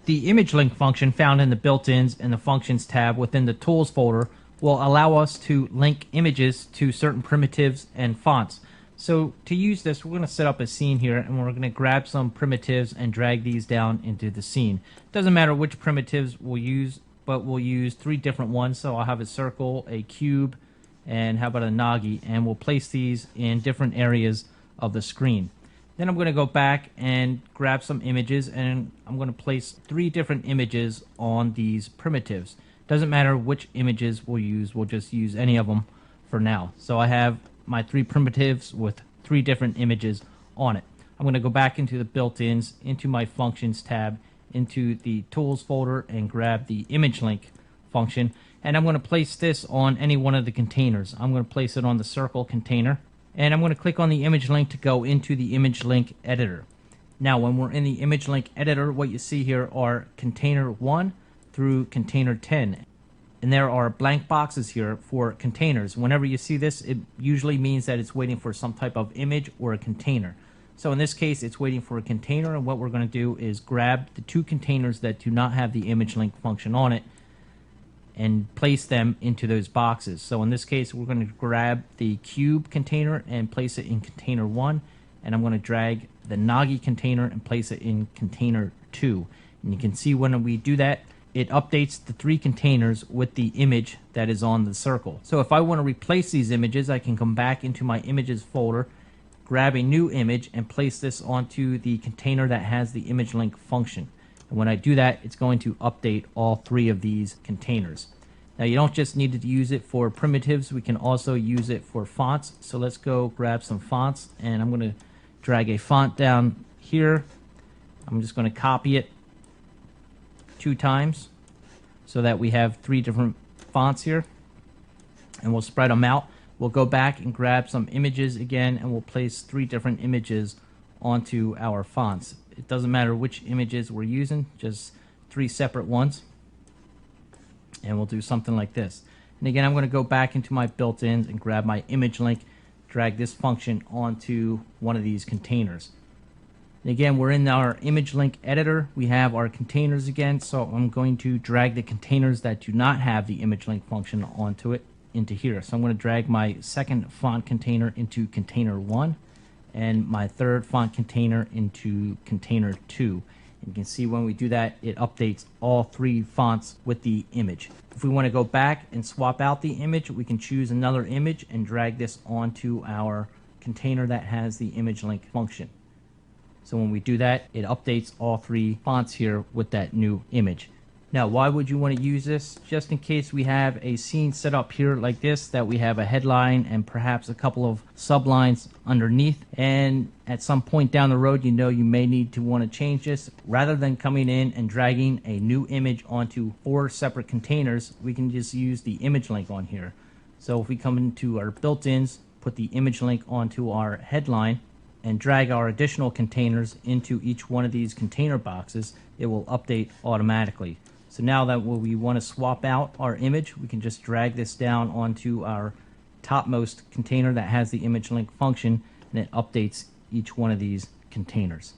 The image link function found in the built-ins and the functions tab within the tools folder will allow us to link images to certain primitives and fonts. So to use this, we're going to set up a scene here, and we're going to grab some primitives and drag these down into the scene. Doesn't matter which primitives we'll use, but we'll use 3 different ones. So I'll have a circle, a cube, and how about a nagi, and we'll place these in different areas of the screen. Then I'm going to go back and grab some images, and I'm going to place 3 different images on these primitives. Doesn't matter which images we'll use, we'll just use any of them for now. So I have my 3 primitives with 3 different images on it. I'm going to go back into the built-ins, into my functions tab, into the tools folder, and grab the image link function, and I'm going to place this on any one of the containers. I'm going to place it on the circle container, and I'm going to click on the image link to go into the image link editor. Now when we're in the image link editor, what you see here are container 1 through container 10. And there are blank boxes here for containers. Whenever you see this, it usually means that it's waiting for some type of image or a container. So in this case, it's waiting for a container, and what we're going to do is grab the 2 containers that do not have the image link function on it and place them into those boxes. So in this case, we're going to grab the cube container and place it in container 1, and I'm going to drag the nagi container and place it in container 2. And you can see when we do that, it updates the 3 containers with the image that is on the circle. So if I want to replace these images, I can come back into my images folder, grab a new image, and place this onto the container that has the image link function. And when I do that, it's going to update all 3 of these containers. Now you don't just need to use it for primitives, we can also use it for fonts. So let's go grab some fonts, and I'm going to drag a font down here. I'm just going to copy it 2 times so that we have 3 different fonts here, and we'll spread them out. We'll go back and grab some images again, and we'll place 3 different images onto our fonts. It doesn't matter which images we're using, just 3 separate ones. And we'll do something like this. And again, I'm going to go back into my built-ins and grab my image link, drag this function onto one of these containers. And again, we're in our image link editor. We have our containers again, so I'm going to drag the containers that do not have the image link function onto it into here. So I'm going to drag my 2nd font container into container 1 and my 3rd font container into container 2. And you can see when we do that, it updates all 3 fonts with the image. If we want to go back and swap out the image, we can choose another image and drag this onto our container that has the image link function. So when we do that, it updates all 3 fonts here with that new image. Now, why would you want to use this? Just in case we have a scene set up here like this, that we have a headline and perhaps a couple of sublines underneath, and at some point down the road, you know you may need to want to change this. Rather than coming in and dragging a new image onto 4 separate containers, we can just use the image link on here. So if we come into our built-ins, put the image link onto our headline, and drag our additional containers into each one of these container boxes, it will update automatically. So now that when we want to swap out our image, we can just drag this down onto our topmost container that has the image link function, and it updates each one of these containers.